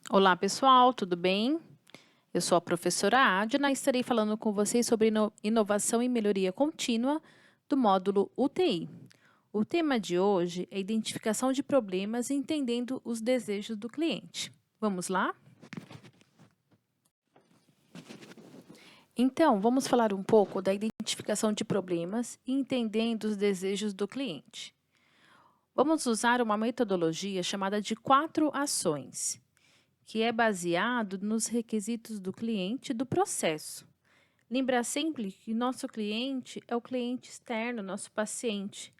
Olá, pessoal, tudo bem? Eu sou a professora Adna e estarei falando com vocês sobre inovação e melhoria contínua do módulo UTI. O tema de hoje é identificação de problemas e entendendo os desejos do cliente. Vamos lá? Então, vamos falar um pouco da identificação de problemas e entendendo os desejos do cliente. Vamos usar uma metodologia chamada de 4 ações, que é baseado nos requisitos do cliente e do processo. Lembrar sempre que nosso cliente é o cliente externo, nosso paciente.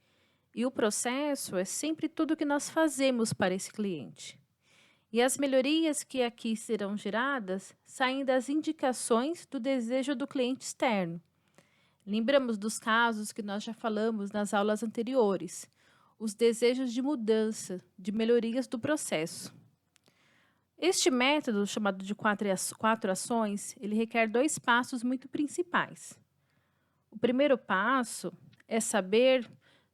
E o processo é sempre tudo que nós fazemos para esse cliente. E as melhorias que aqui serão geradas saem das indicações do desejo do cliente externo. Lembramos dos casos que nós já falamos nas aulas anteriores, os desejos de mudança, de melhorias do processo. Este método, chamado de 4 ações, ele requer 2 passos muito principais. O primeiro passo é saber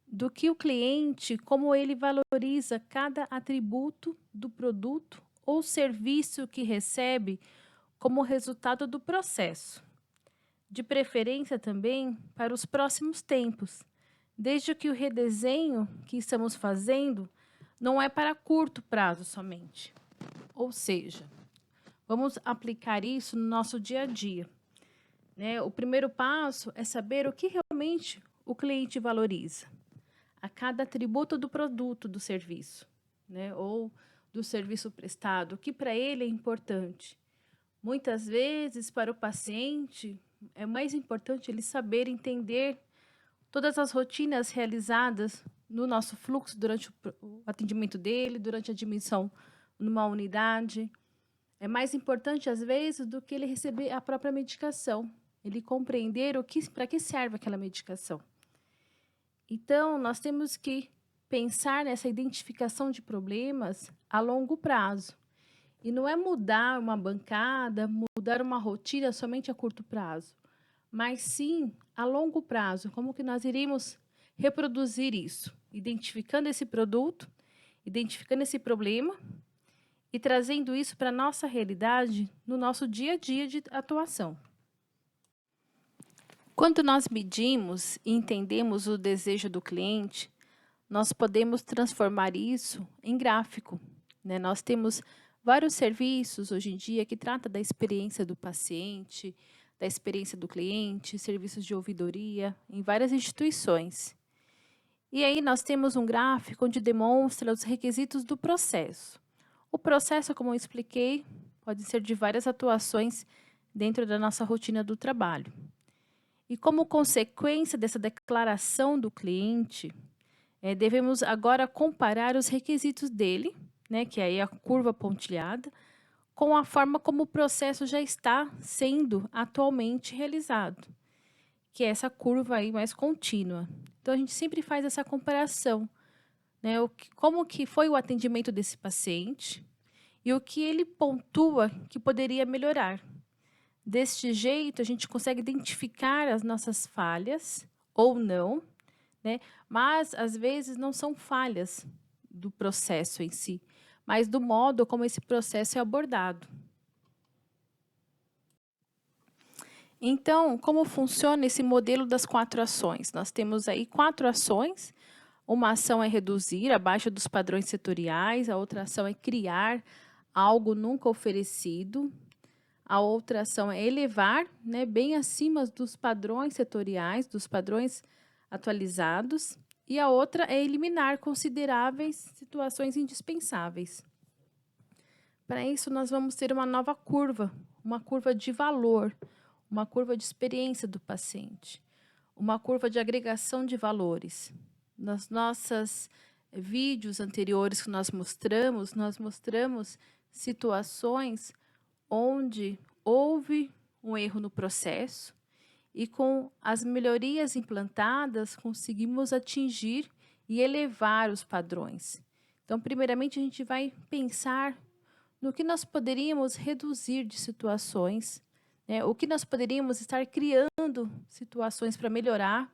do que o cliente, como ele valoriza cada atributo do produto ou serviço que recebe como resultado do processo. De preferência também para os próximos tempos, desde que o redesenho que estamos fazendo não é para curto prazo somente. Ou seja, vamos aplicar isso no nosso dia a dia. O primeiro passo é saber o que realmente o cliente valoriza a cada atributo do produto, do serviço, ou do serviço prestado, o que para ele é importante. Muitas vezes, para o paciente, é mais importante ele saber entender todas as rotinas realizadas no nosso fluxo durante o atendimento dele, durante a admissão numa unidade. É mais importante, às vezes, do que ele receber a própria medicação. Ele compreender para que serve aquela medicação. Então, nós temos que pensar nessa identificação de problemas a longo prazo. E não é mudar uma bancada, mudar uma rotina somente a curto prazo, mas sim a longo prazo. Como que nós iríamos reproduzir isso? Identificando esse produto, identificando esse problema e trazendo isso para a nossa realidade no nosso dia a dia de atuação. Quando nós medimos e entendemos o desejo do cliente, nós podemos transformar isso em gráfico. Nós temos vários serviços hoje em dia que tratam da experiência do paciente, da experiência do cliente, serviços de ouvidoria, em várias instituições. E aí nós temos um gráfico onde demonstra os requisitos do processo. O processo, como eu expliquei, pode ser de várias atuações dentro da nossa rotina do trabalho. E como consequência dessa declaração do cliente, devemos agora comparar os requisitos dele, que aí é a curva pontilhada, com a forma como o processo já está sendo atualmente realizado, que é essa curva aí mais contínua. Então, a gente sempre faz essa comparação, como que foi o atendimento desse paciente e o que ele pontua que poderia melhorar. Deste jeito, a gente consegue identificar as nossas falhas ou não, mas às vezes não são falhas do processo em si, mas do modo como esse processo é abordado. Então, como funciona esse modelo das 4 ações? Nós temos aí 4 ações. Uma ação é reduzir abaixo dos padrões setoriais, a outra ação é criar algo nunca oferecido, a outra ação é elevar, bem acima dos padrões setoriais, dos padrões atualizados, e a outra é eliminar consideráveis situações indispensáveis. Para isso, nós vamos ter uma nova curva, uma curva de valor, uma curva de experiência do paciente, uma curva de agregação de valores. Nas nossas vídeos anteriores que nós mostramos situações onde houve um erro no processo e com as melhorias implantadas conseguimos atingir e elevar os padrões. Então, primeiramente, a gente vai pensar no que nós poderíamos reduzir de situações, o que nós poderíamos estar criando situações para melhorar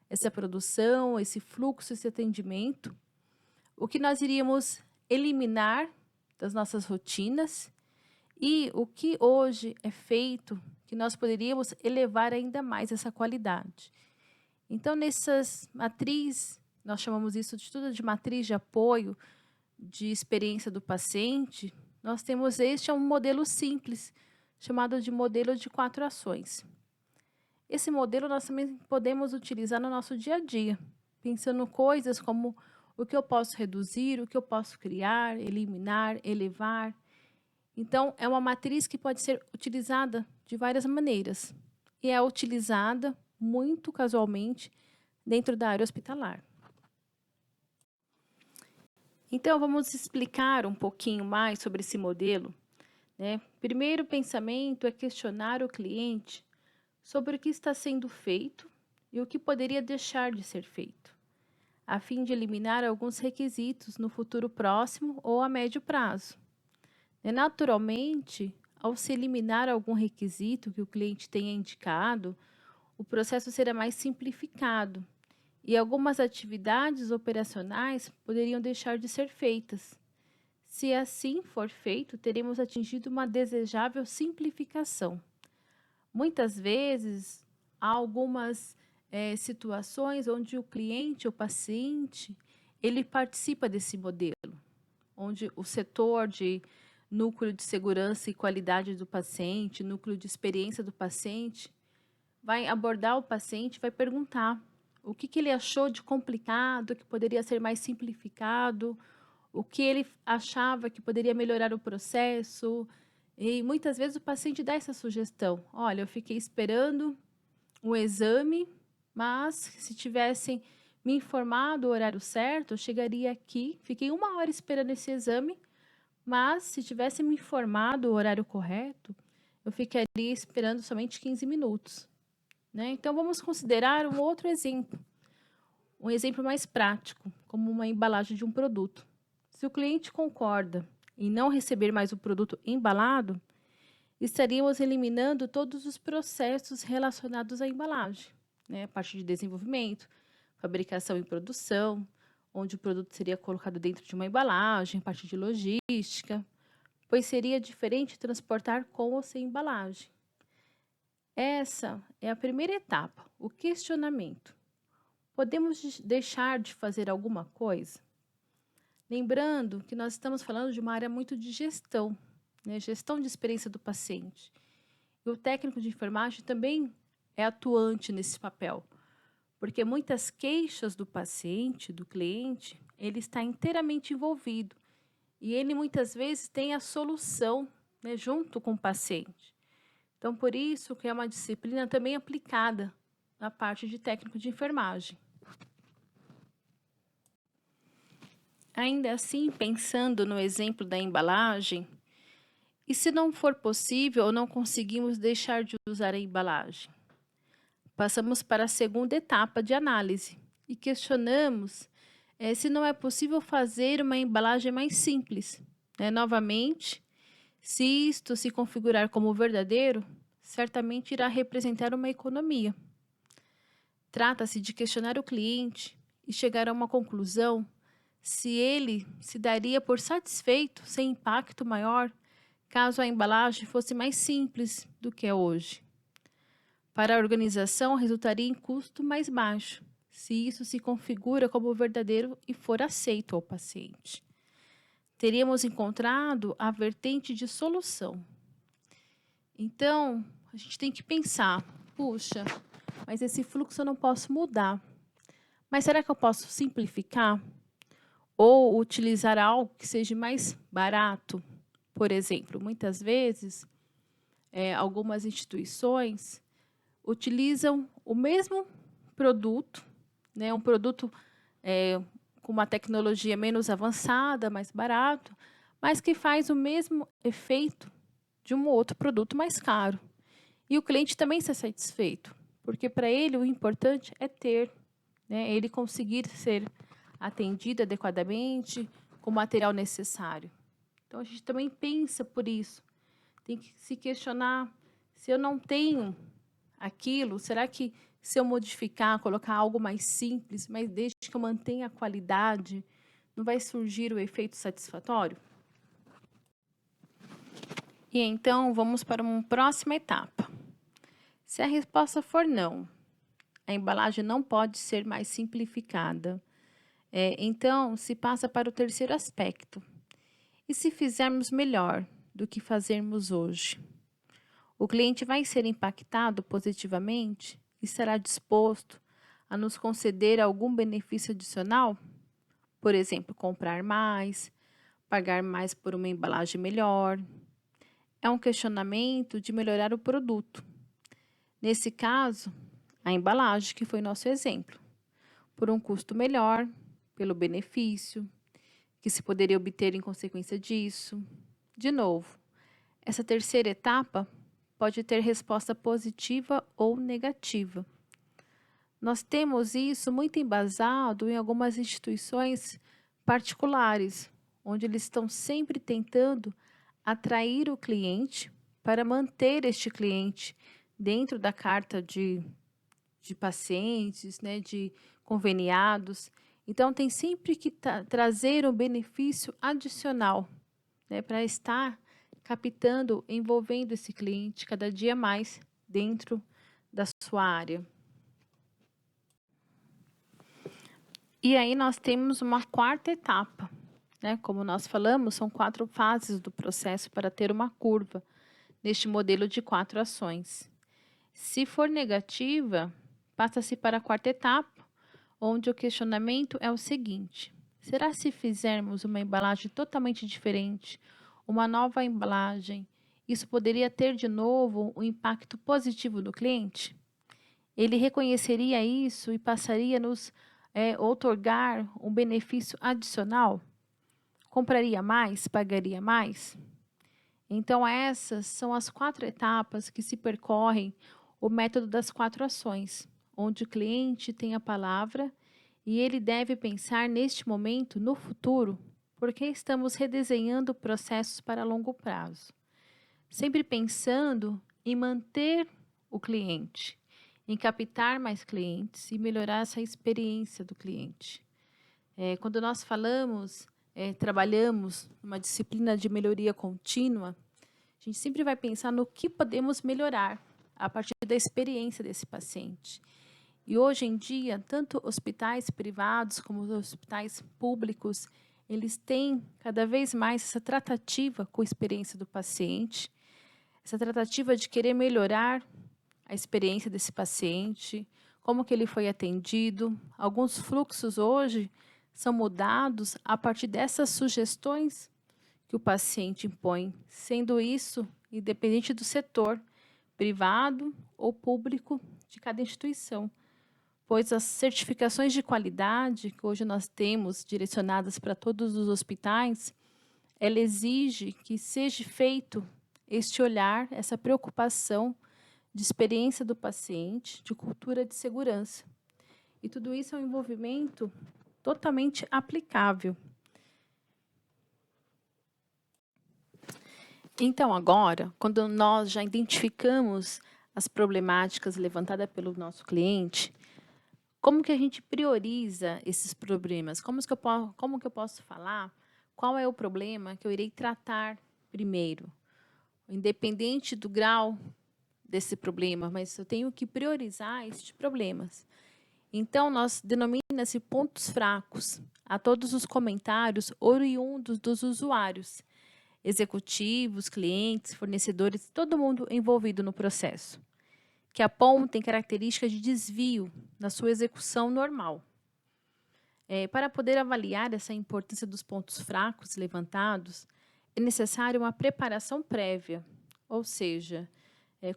essa produção, esse fluxo, esse atendimento, o que nós iríamos eliminar das nossas rotinas E o que hoje é feito, que nós poderíamos elevar ainda mais essa qualidade. Então, nessas matrizes, nós chamamos isso de tudo de matriz de apoio, de experiência do paciente, nós temos um modelo simples, chamado de modelo de 4 ações. Esse modelo nós também podemos utilizar no nosso dia a dia, pensando coisas como o que eu posso reduzir, o que eu posso criar, eliminar, elevar. Então, é uma matriz que pode ser utilizada de várias maneiras e é utilizada muito casualmente dentro da área hospitalar. Então, vamos explicar um pouquinho mais sobre esse modelo, né? Primeiro pensamento é questionar o cliente sobre o que está sendo feito e o que poderia deixar de ser feito, a fim de eliminar alguns requisitos no futuro próximo ou a médio prazo. Naturalmente, ao se eliminar algum requisito que o cliente tenha indicado, o processo será mais simplificado e algumas atividades operacionais poderiam deixar de ser feitas. Se assim for feito, teremos atingido uma desejável simplificação. Muitas vezes, há algumas situações onde o cliente, o paciente, ele participa desse modelo, onde o setor de núcleo de segurança e qualidade do paciente, núcleo de experiência do paciente, vai abordar o paciente, vai perguntar o que ele achou de complicado, que poderia ser mais simplificado, o que ele achava que poderia melhorar o processo. E muitas vezes o paciente dá essa sugestão. Olha, eu fiquei esperando um exame, mas se tivessem me informado o horário certo, eu chegaria aqui, fiquei 1 hora esperando esse exame, mas se tivessem me informado o horário correto, eu ficaria esperando somente 15 minutos. Então, vamos considerar um outro exemplo, um exemplo mais prático, como uma embalagem de um produto. Se o cliente concorda em não receber mais o produto embalado, estaríamos eliminando todos os processos relacionados à embalagem, a parte de desenvolvimento, fabricação e produção, onde o produto seria colocado dentro de uma embalagem, parte de logística, pois seria diferente transportar com ou sem embalagem. Essa é a primeira etapa, o questionamento. Podemos deixar de fazer alguma coisa? Lembrando que nós estamos falando de uma área muito de gestão, gestão de experiência do paciente. E o técnico de enfermagem também é atuante nesse papel, porque muitas queixas do paciente, do cliente, ele está inteiramente envolvido. E ele muitas vezes tem a solução, junto com o paciente. Então, por isso que é uma disciplina também aplicada na parte de técnico de enfermagem. Ainda assim, pensando no exemplo da embalagem, e se não for possível ou não conseguimos deixar de usar a embalagem? Passamos para a segunda etapa de análise e questionamos se não é possível fazer uma embalagem mais simples. Novamente, se isto se configurar como verdadeiro, certamente irá representar uma economia. Trata-se de questionar o cliente e chegar a uma conclusão se ele se daria por satisfeito sem impacto maior caso a embalagem fosse mais simples do que é hoje. Para a organização, resultaria em custo mais baixo, se isso se configura como verdadeiro e for aceito ao paciente. Teríamos encontrado a vertente de solução. Então, a gente tem que pensar, puxa, mas esse fluxo eu não posso mudar. Mas será que eu posso simplificar? Ou utilizar algo que seja mais barato? Por exemplo, muitas vezes, algumas instituições utilizam o mesmo produto, um produto com uma tecnologia menos avançada, mais barato, mas que faz o mesmo efeito de um outro produto mais caro. E o cliente também está satisfeito, porque para ele o importante é ter, ele conseguir ser atendido adequadamente com o material necessário. Então, a gente também pensa por isso. Tem que se questionar, se eu não tenho aquilo, será que se eu modificar, colocar algo mais simples, mas desde que eu mantenha a qualidade, não vai surgir o efeito satisfatório? E então, vamos para uma próxima etapa. Se a resposta for não, a embalagem não pode ser mais simplificada. Então, se passa para o terceiro aspecto. E se fizermos melhor do que fazermos hoje? O cliente vai ser impactado positivamente e estará disposto a nos conceder algum benefício adicional? Por exemplo, comprar mais, pagar mais por uma embalagem melhor. É um questionamento de melhorar o produto. Nesse caso, a embalagem, que foi nosso exemplo, por um custo melhor, pelo benefício, que se poderia obter em consequência disso. De novo, essa terceira etapa pode ter resposta positiva ou negativa. Nós temos isso muito embasado em algumas instituições particulares, onde eles estão sempre tentando atrair o cliente para manter este cliente dentro da carta de pacientes, né, de conveniados. Então, tem sempre que trazer um benefício adicional, né, para estar captando, envolvendo esse cliente cada dia mais dentro da sua área. E aí nós temos uma quarta etapa, né? Como nós falamos, são 4 fases do processo para ter uma curva neste modelo de 4 ações. Se for negativa, passa-se para a quarta etapa, onde o questionamento é o seguinte: será se fizermos uma embalagem totalmente diferente, uma nova embalagem, isso poderia ter de novo um impacto positivo no cliente? Ele reconheceria isso e passaria a nos outorgar um benefício adicional? Compraria mais? Pagaria mais? Então, essas são as 4 etapas que se percorrem o método das 4 ações, onde o cliente tem a palavra e ele deve pensar neste momento, no futuro, porque estamos redesenhando processos para longo prazo. Sempre pensando em manter o cliente, em captar mais clientes e melhorar essa experiência do cliente. Quando nós trabalhamos numa disciplina de melhoria contínua, a gente sempre vai pensar no que podemos melhorar a partir da experiência desse paciente. E hoje em dia, tanto hospitais privados como os hospitais públicos, eles têm cada vez mais essa tratativa com a experiência do paciente, essa tratativa de querer melhorar a experiência desse paciente, como que ele foi atendido. Alguns fluxos hoje são mudados a partir dessas sugestões que o paciente impõe, sendo isso independente do setor, privado ou público de cada instituição, pois as certificações de qualidade que hoje nós temos direcionadas para todos os hospitais, ela exige que seja feito este olhar, essa preocupação de experiência do paciente, de cultura de segurança. E tudo isso é um envolvimento totalmente aplicável. Então, agora, quando nós já identificamos as problemáticas levantadas pelo nosso cliente, como que a gente prioriza esses problemas? Como que eu posso falar qual é o problema que eu irei tratar primeiro? Independente do grau desse problema, mas eu tenho que priorizar esses problemas. Então, nós denomina-se pontos fracos a todos os comentários oriundos dos usuários, executivos, clientes, fornecedores, todo mundo envolvido no processo, que apontem características de desvio na sua execução normal. Para poder avaliar essa importância dos pontos fracos levantados, é necessário uma preparação prévia, ou seja,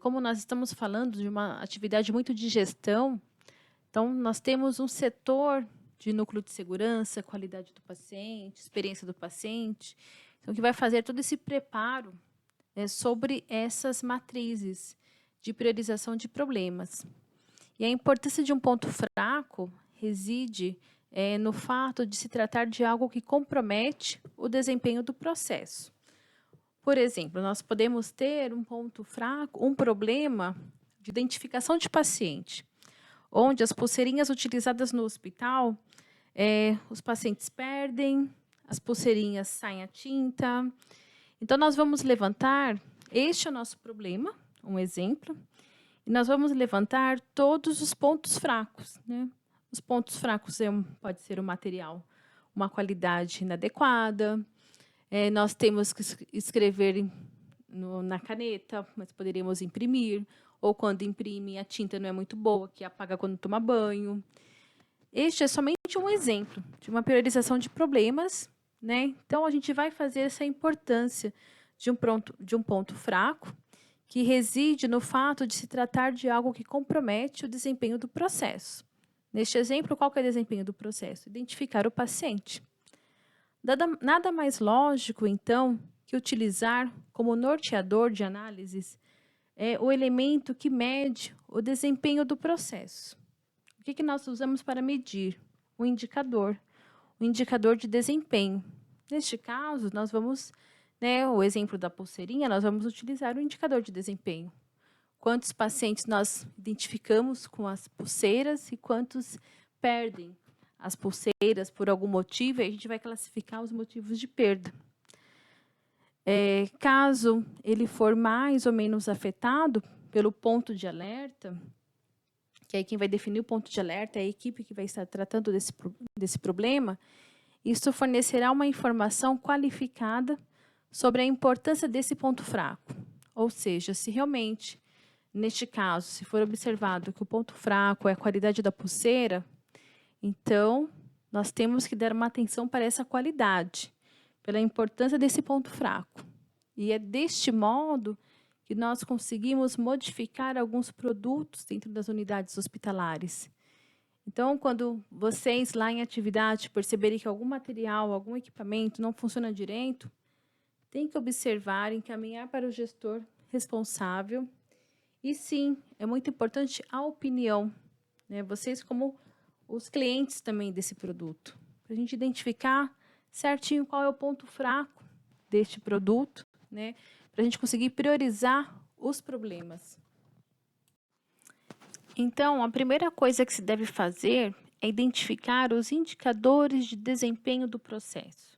como nós estamos falando de uma atividade muito de gestão, então nós temos um setor de núcleo de segurança, qualidade do paciente, experiência do paciente, então que vai fazer todo esse preparo sobre essas matrizes de priorização de problemas. E a importância de um ponto fraco reside no fato de se tratar de algo que compromete o desempenho do processo. Por exemplo, nós podemos ter um ponto fraco, um problema de identificação de paciente, onde as pulseirinhas utilizadas no hospital, os pacientes perdem, as pulseirinhas saem a tinta. Então, nós vamos levantar este é o nosso problema, um exemplo, e nós vamos levantar todos os pontos fracos, né? Os pontos fracos pode ser o material, uma qualidade inadequada, nós temos que escrever na caneta, mas poderíamos imprimir, ou quando imprime a tinta não é muito boa, que apaga quando toma banho. Este é somente um exemplo de uma priorização de problemas, né? Então, a gente vai fazer essa importância de um ponto fraco, que reside no fato de se tratar de algo que compromete o desempenho do processo. Neste exemplo, qual que é o desempenho do processo? Identificar o paciente. Nada mais lógico, então, que utilizar como norteador de análises o elemento que mede o desempenho do processo. O que nós usamos para medir? O indicador de desempenho. Neste caso, nós vamos, o exemplo da pulseirinha, nós vamos utilizar o indicador de desempenho. Quantos pacientes nós identificamos com as pulseiras e quantos perdem as pulseiras por algum motivo, e a gente vai classificar os motivos de perda. Caso ele for mais ou menos afetado pelo ponto de alerta, que aí quem vai definir o ponto de alerta é a equipe que vai estar tratando desse problema, isso fornecerá uma informação qualificada sobre a importância desse ponto fraco. Ou seja, se realmente, neste caso, se for observado que o ponto fraco é a qualidade da pulseira, então, nós temos que dar uma atenção para essa qualidade, pela importância desse ponto fraco. E é deste modo que nós conseguimos modificar alguns produtos dentro das unidades hospitalares. Então, quando vocês lá em atividade perceberem que algum material, algum equipamento não funciona direito, tem que observar, encaminhar para o gestor responsável. E sim, é muito importante a opinião, né? Vocês como os clientes também desse produto, para a gente identificar certinho qual é o ponto fraco deste produto, né? Para a gente conseguir priorizar os problemas. Então, a primeira coisa que se deve fazer é identificar os indicadores de desempenho do processo.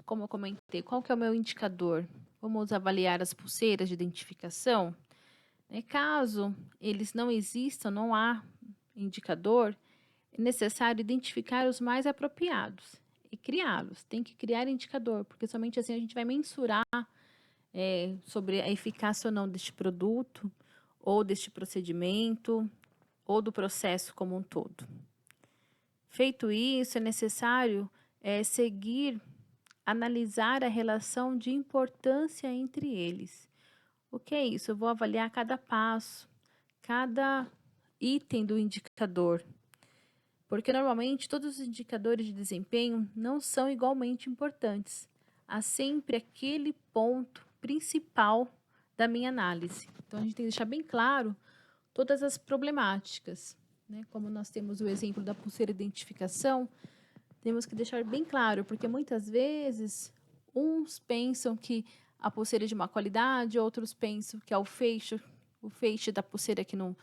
Como eu comentei, qual que é o meu indicador? Vamos avaliar as pulseiras de identificação. Caso eles não existam, não há indicador, é necessário identificar os mais apropriados e criá-los. Tem que criar indicador, porque somente assim a gente vai mensurar sobre a eficácia ou não deste produto, ou deste procedimento, ou do processo como um todo. Feito isso, é necessário analisar a relação de importância entre eles. O que é isso? Eu vou avaliar cada passo, cada item do indicador. Porque, normalmente, todos os indicadores de desempenho não são igualmente importantes. Há sempre aquele ponto principal da minha análise. Então, a gente tem que deixar bem claro todas as problemáticas. Como nós temos o exemplo da pulseira de identificação, temos que deixar bem claro, porque muitas vezes uns pensam que a pulseira é de má qualidade, outros pensam que é o feixe da pulseira que não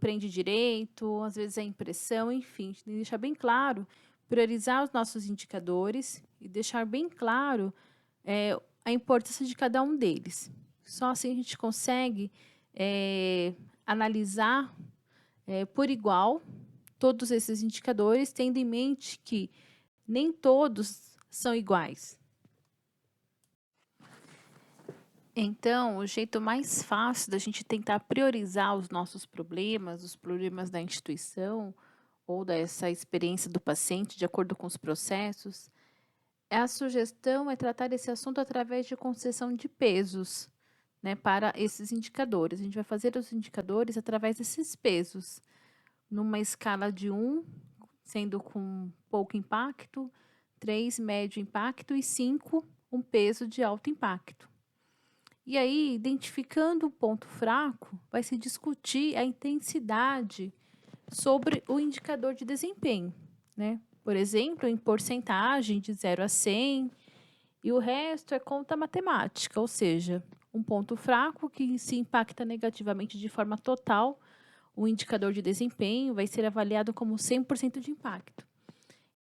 prende direito, às vezes é impressão, enfim, tem que deixar bem claro, priorizar os nossos indicadores e deixar bem claro a importância de cada um deles. Só assim a gente consegue analisar por igual todos esses indicadores, tendo em mente que nem todos são iguais. Então, o jeito mais fácil da gente tentar priorizar os nossos problemas, os problemas da instituição ou dessa experiência do paciente, de acordo com os processos, a sugestão é tratar esse assunto através de concessão de pesos, para esses indicadores. A gente vai fazer os indicadores através desses pesos, numa escala de 1, sendo com pouco impacto, 3, médio impacto e 5, um peso de alto impacto. E aí, identificando o ponto fraco, vai se discutir a intensidade sobre o indicador de desempenho, Por exemplo, em porcentagem de 0 a 100, e o resto é conta matemática, ou seja, um ponto fraco que se impacta negativamente de forma total, o indicador de desempenho vai ser avaliado como 100% de impacto.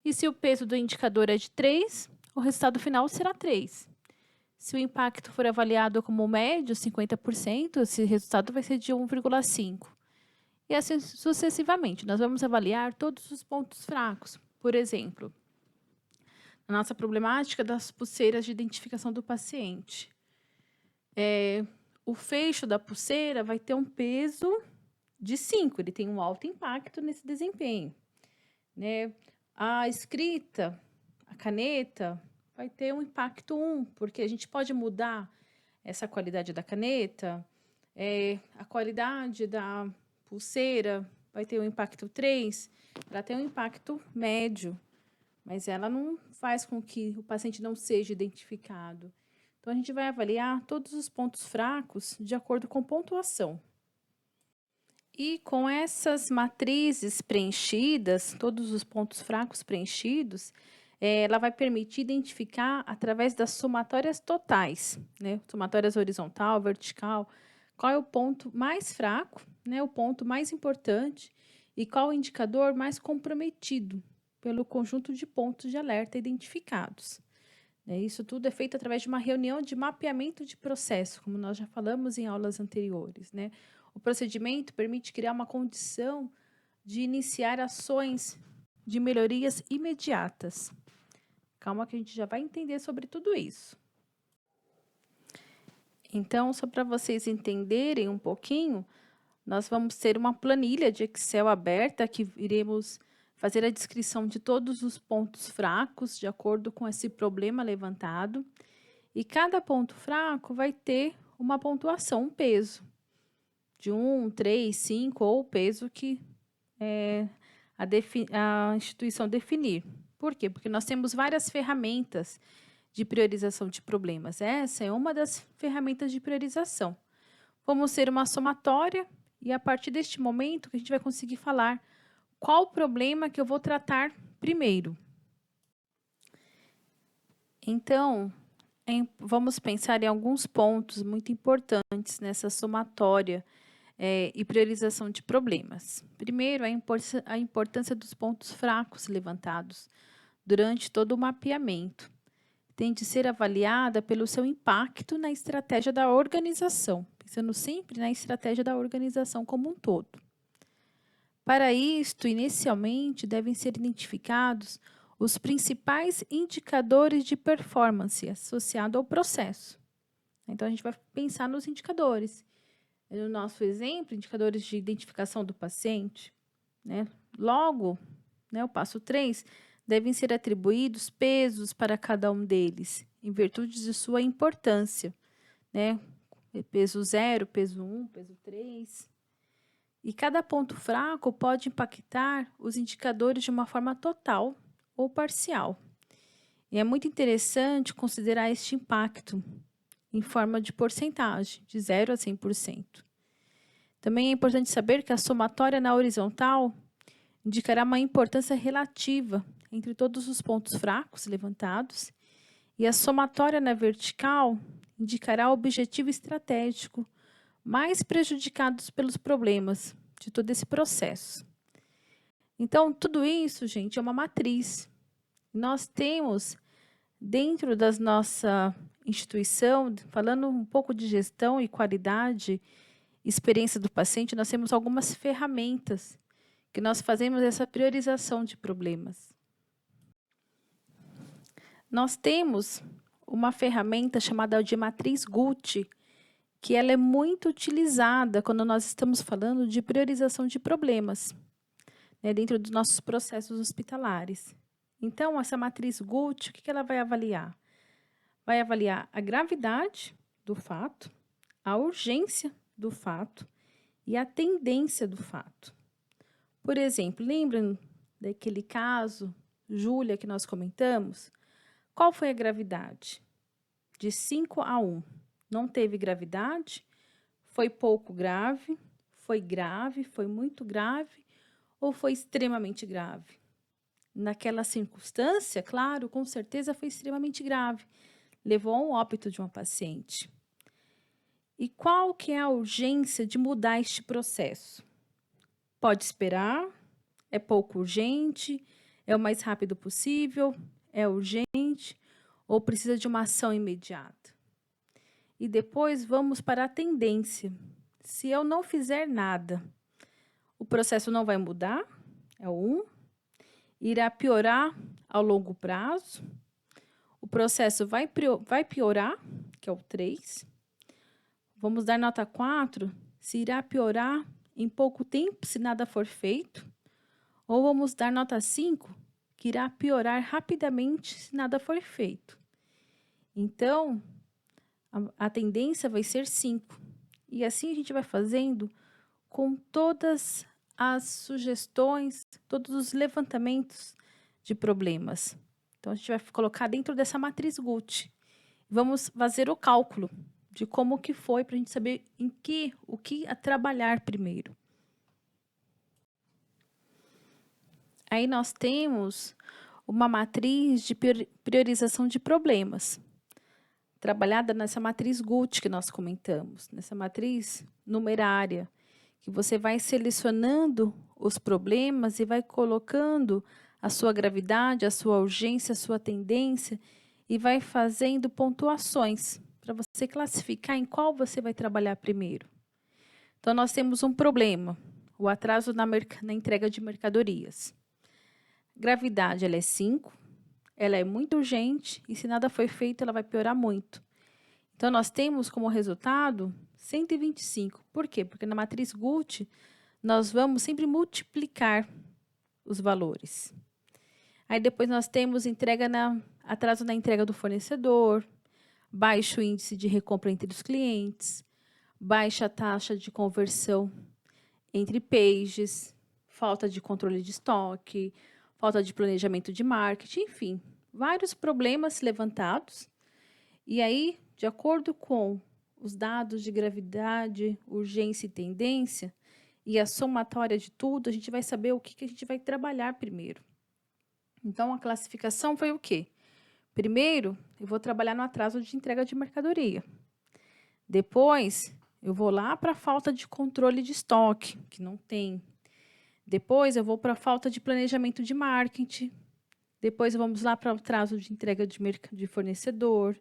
E se o peso do indicador é de 3, o resultado final será 3. Se o impacto for avaliado como médio, 50%, esse resultado vai ser de 1,5. E assim sucessivamente. Nós vamos avaliar todos os pontos fracos. Por exemplo, na nossa problemática das pulseiras de identificação do paciente. O fecho da pulseira vai ter um peso de 5, ele tem um alto impacto nesse desempenho. Né? A escrita, a caneta, vai ter um impacto 1, porque a gente pode mudar essa qualidade da caneta, a qualidade da pulseira vai ter um impacto 3, ela tem um impacto médio, mas ela não faz com que o paciente não seja identificado. Então, a gente vai avaliar todos os pontos fracos de acordo com pontuação. E com essas matrizes preenchidas, todos os pontos fracos preenchidos, ela vai permitir identificar através das somatórias totais, né? Somatórias horizontal, vertical, qual é o ponto mais fraco, né? O ponto mais importante e qual o indicador mais comprometido pelo conjunto de pontos de alerta identificados. Isso tudo é feito através de uma reunião de mapeamento de processo, como nós já falamos em aulas anteriores, né? O procedimento permite criar uma condição de iniciar ações de melhorias imediatas. Calma que a gente já vai entender sobre tudo isso. Então, só para vocês entenderem um pouquinho, nós vamos ter uma planilha de Excel aberta que iremos fazer a descrição de todos os pontos fracos de acordo com esse problema levantado. E cada ponto fraco vai ter uma pontuação, um peso. De 1, 3, 5 ou o peso que a instituição definir. Por quê? Porque nós temos várias ferramentas de priorização de problemas. Essa é uma das ferramentas de priorização. Vamos ter uma somatória e a partir deste momento que a gente vai conseguir falar qual o problema que eu vou tratar primeiro. Então, vamos pensar em alguns pontos muito importantes nessa somatória e priorização de problemas. Primeiro, a importância dos pontos fracos levantados durante todo o mapeamento. Tem de ser avaliada pelo seu impacto na estratégia da organização, pensando sempre na estratégia da organização como um todo. Para isto, inicialmente, devem ser identificados os principais indicadores de performance associados ao processo. Então, a gente vai pensar nos indicadores. No nosso exemplo, indicadores de identificação do paciente, né? Logo, o passo 3, devem ser atribuídos pesos para cada um deles, em virtude de sua importância, né? Peso 0, peso 1, peso 3. E cada ponto fraco pode impactar os indicadores de uma forma total ou parcial. E é muito interessante considerar este impacto em forma de porcentagem, de 0 a 100%. Também é importante saber que a somatória na horizontal indicará uma importância relativa entre todos os pontos fracos levantados e a somatória na vertical indicará o objetivo estratégico mais prejudicados pelos problemas de todo esse processo. Então, tudo isso, gente, é uma matriz. Nós temos, dentro da nossa instituição, falando um pouco de gestão e qualidade, experiência do paciente, nós temos algumas ferramentas que nós fazemos essa priorização de problemas. Nós temos uma ferramenta chamada de matriz Guth, que ela é muito utilizada quando nós estamos falando de priorização de problemas, dentro dos nossos processos hospitalares. Então, essa matriz Guth, o que ela vai avaliar? Vai avaliar a gravidade do fato, a urgência do fato e a tendência do fato. Por exemplo, lembram daquele caso, Júlia, que nós comentamos? Qual foi a gravidade? De 5 a 1. Não teve gravidade? Foi pouco grave? Foi grave? Foi muito grave? Ou foi extremamente grave? Naquela circunstância, claro, com certeza foi extremamente grave. Levou ao óbito de uma paciente. E qual que é a urgência de mudar este processo? Pode esperar? É pouco urgente? É o mais rápido possível? É urgente? Ou precisa de uma ação imediata? e depois vamos para a tendência. Se eu não fizer nada, o processo não vai mudar, é o 1. Irá piorar ao longo prazo. O processo vai piorar, que é o 3. Vamos dar nota 4, se irá piorar em pouco tempo, se nada for feito. Ou vamos dar nota 5, que irá piorar rapidamente, se nada for feito. Então, a tendência vai ser 5. E assim a gente vai fazendo com todas as sugestões, todos os levantamentos de problemas. Então, a gente vai colocar dentro dessa matriz Guth. Vamos fazer o cálculo de como que foi, para a gente saber o que a trabalhar primeiro. Aí nós temos uma matriz de priorização de problemas, trabalhada nessa matriz Guth que nós comentamos, nessa matriz numerária, que você vai selecionando os problemas e vai colocando a sua gravidade, a sua urgência, a sua tendência e vai fazendo pontuações para você classificar em qual você vai trabalhar primeiro. Então, nós temos um problema, o atraso na entrega de mercadorias. Gravidade, ela é 5, ela é muito urgente e se nada foi feito, ela vai piorar muito. Então, nós temos como resultado 125. Por quê? Porque na matriz Guth, nós vamos sempre multiplicar os valores. Aí depois nós temos atraso na entrega do fornecedor, baixo índice de recompra entre os clientes, baixa taxa de conversão entre pages, falta de controle de estoque, falta de planejamento de marketing, enfim, vários problemas levantados. E aí, de acordo com os dados de gravidade, urgência e tendência, e a somatória de tudo, a gente vai saber o que a gente vai trabalhar primeiro. Então, a classificação foi o quê? Primeiro, eu vou trabalhar no atraso de entrega de mercadoria. Depois, eu vou lá para a falta de controle de estoque, que não tem. Depois, eu vou para a falta de planejamento de marketing. Depois, vamos lá para o atraso de entrega de fornecedor,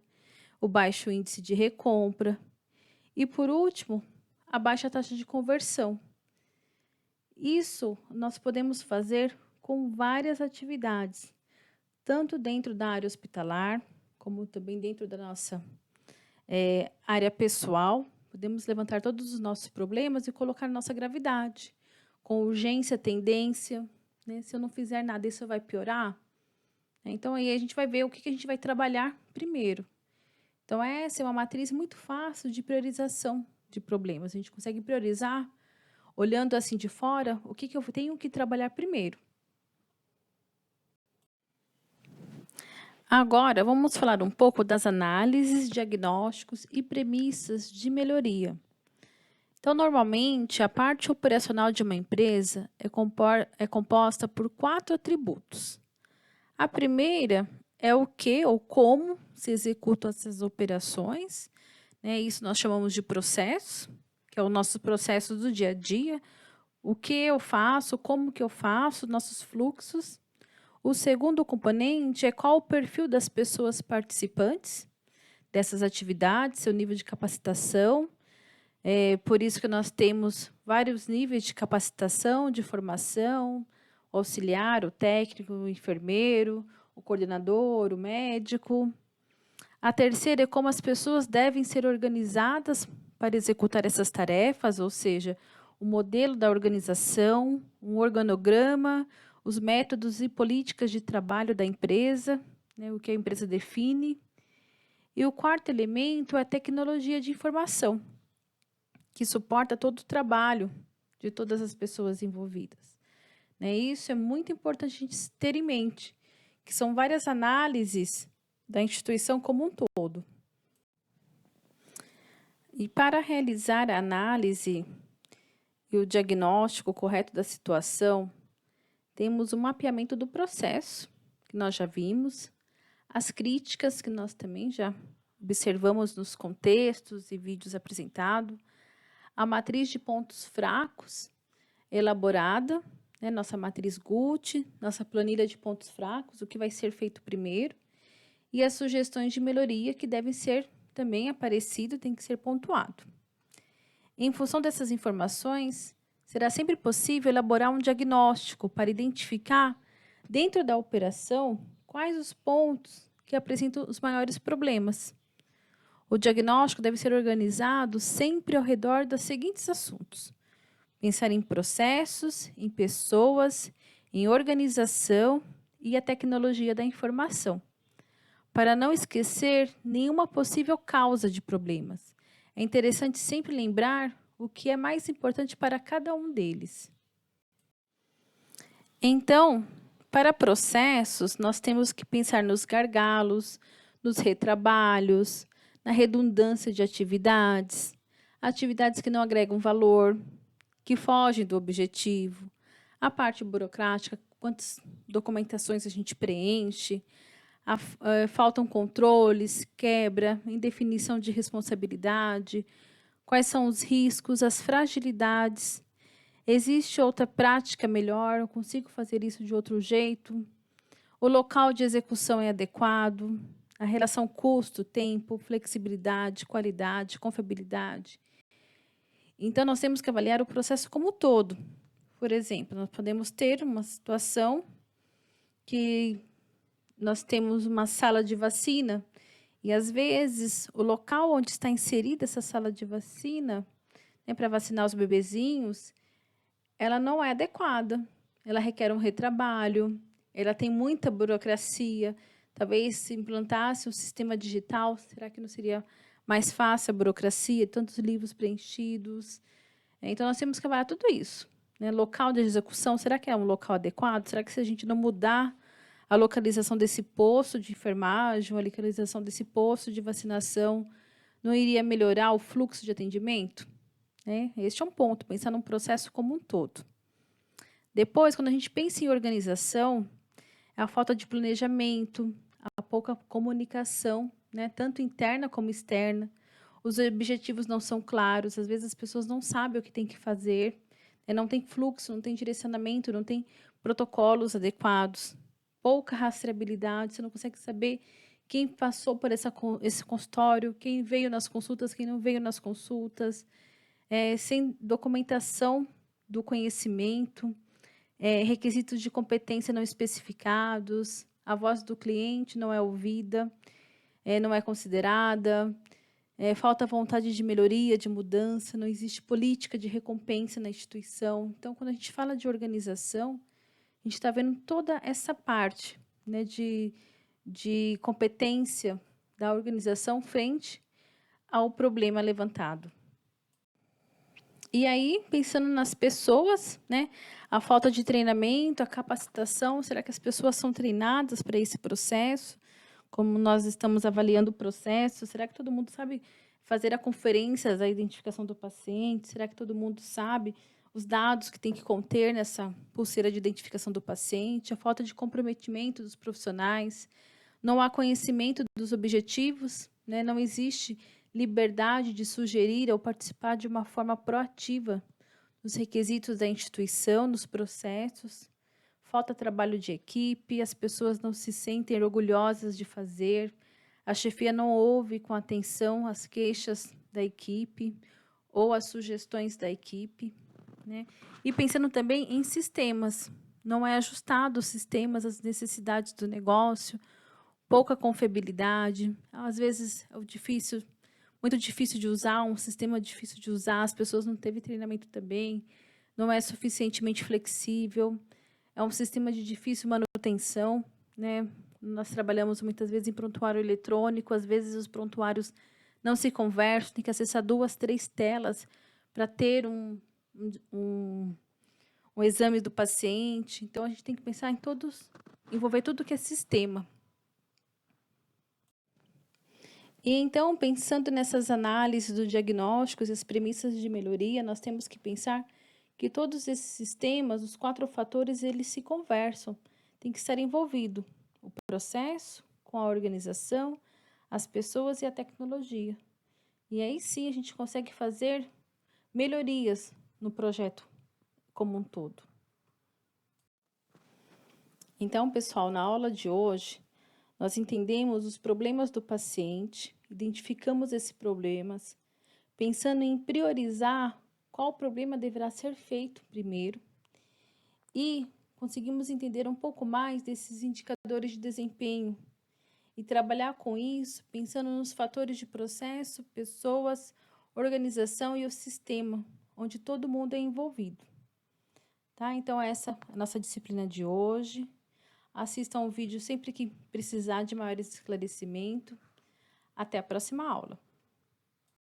o baixo índice de recompra. E, por último, a baixa taxa de conversão. Isso nós podemos fazer com várias atividades, tanto dentro da área hospitalar, como também dentro da nossa área pessoal. Podemos levantar todos os nossos problemas e colocar nossa gravidade, com urgência, tendência. Né? Se eu não fizer nada, isso vai piorar? Então, aí a gente vai ver o que a gente vai trabalhar primeiro. Então, essa é uma matriz muito fácil de priorização de problemas. A gente consegue priorizar, olhando assim de fora, o que eu tenho que trabalhar primeiro. Agora, vamos falar um pouco das análises, diagnósticos e premissas de melhoria. Então, normalmente, a parte operacional de uma empresa é composta por 4 atributos. A primeira é o que ou como se executam essas operações. Né? Isso nós chamamos de processo, que é o nosso processo do dia a dia. O que eu faço, como que eu faço, nossos fluxos. O segundo componente é qual o perfil das pessoas participantes dessas atividades, seu nível de capacitação. Por isso que nós temos vários níveis de capacitação, de formação, o auxiliar, o técnico, o enfermeiro, o coordenador, o médico. A terceira é como as pessoas devem ser organizadas para executar essas tarefas, ou seja, o modelo da organização, um organograma, os métodos e políticas de trabalho da empresa, né, o que a empresa define. E o quarto elemento é a tecnologia de informação, que suporta todo o trabalho de todas as pessoas envolvidas. Né, isso é muito importante a gente ter em mente, que são várias análises da instituição como um todo. E para realizar a análise e o diagnóstico correto da situação, temos o mapeamento do processo, que nós já vimos, as críticas, que nós também já observamos nos contextos e vídeos apresentados, a matriz de pontos fracos elaborada, né, nossa matriz Guth, nossa planilha de pontos fracos, o que vai ser feito primeiro, e as sugestões de melhoria que devem ser também é parecido, tem que ser pontuado. Em função dessas informações, será sempre possível elaborar um diagnóstico para identificar, dentro da operação, quais os pontos que apresentam os maiores problemas. O diagnóstico deve ser organizado sempre ao redor dos seguintes assuntos: pensar em processos, em pessoas, em organização e a tecnologia da informação, para não esquecer nenhuma possível causa de problemas. É interessante sempre lembrar o que é mais importante para cada um deles. Então, para processos, nós temos que pensar nos gargalos, nos retrabalhos, na redundância de atividades, atividades que não agregam valor, que fogem do objetivo, a parte burocrática, quantas documentações a gente preenche, faltam controles, quebra, indefinição de responsabilidade, quais são os riscos, as fragilidades. Existe outra prática melhor? Eu consigo fazer isso de outro jeito? O local de execução é adequado? A relação custo-tempo, flexibilidade, qualidade, confiabilidade. Então, nós temos que avaliar o processo como um todo. Por exemplo, nós podemos ter uma situação que nós temos uma sala de vacina e, às vezes, o local onde está inserida essa sala de vacina, né, para vacinar os bebezinhos, ela não é adequada. Ela requer um retrabalho, ela tem muita burocracia. Talvez se implantasse um sistema digital, será que não seria mais fácil a burocracia, tantos livros preenchidos? Então, nós temos que avaliar tudo isso. Né? Local de execução, será que é um local adequado? Será que se a gente não mudar a localização desse posto de enfermagem, a localização desse posto de vacinação, não iria melhorar o fluxo de atendimento? Né? Este é um ponto, pensar num processo como um todo. Depois, quando a gente pensa em organização, a falta de planejamento, a pouca comunicação, né? Tanto interna como externa. Os objetivos não são claros, às vezes as pessoas não sabem o que tem que fazer, né? Não tem fluxo, não tem direcionamento, não tem protocolos adequados. Pouca rastreabilidade, você não consegue saber quem passou por esse consultório, quem veio nas consultas, quem não veio nas consultas, sem documentação do conhecimento, requisitos de competência não especificados, a voz do cliente não é ouvida, não é considerada, falta vontade de melhoria, de mudança, não existe política de recompensa na instituição. Então, quando a gente fala de organização, a gente está vendo toda essa parte, né, de competência da organização frente ao problema levantado. E aí, pensando nas pessoas, né, a falta de treinamento, a capacitação, será que as pessoas são treinadas para esse processo? Como nós estamos avaliando o processo, será que todo mundo sabe fazer a conferência da identificação do paciente? Será que todo mundo sabe os dados que tem que conter nessa pulseira de identificação do paciente? A falta de comprometimento dos profissionais, não há conhecimento dos objetivos, né? Não existe liberdade de sugerir ou participar de uma forma proativa nos requisitos da instituição, nos processos. Falta trabalho de equipe, as pessoas não se sentem orgulhosas de fazer, a chefia não ouve com atenção as queixas da equipe ou as sugestões da equipe, né? E pensando também em sistemas, não é ajustado os sistemas às necessidades do negócio, pouca confiabilidade, às vezes é muito difícil de usar, um sistema difícil de usar, as pessoas não teve treinamento também, não é suficientemente flexível, é um sistema de difícil manutenção, né? Nós trabalhamos muitas vezes em prontuário eletrônico, às vezes os prontuários não se conversam, tem que acessar 2, 3 telas para ter um exame do paciente. Então, a gente tem que pensar em envolver tudo que é sistema. E então, pensando nessas análises dos diagnósticos e as premissas de melhoria, nós temos que pensar que todos esses sistemas, os 4 fatores, eles se conversam. Tem que estar envolvido o processo com a organização, as pessoas e a tecnologia. E aí sim a gente consegue fazer melhorias no projeto como um todo. Então, pessoal, na aula de hoje, nós entendemos os problemas do paciente identificamos esses problemas, pensando em priorizar qual problema deverá ser feito primeiro e conseguimos entender um pouco mais desses indicadores de desempenho e trabalhar com isso pensando nos fatores de processo, pessoas, organização e o sistema, onde todo mundo é envolvido. Tá? Então, essa é a nossa disciplina de hoje. Assistam o vídeo sempre que precisar de maiores esclarecimentos. Até a próxima aula.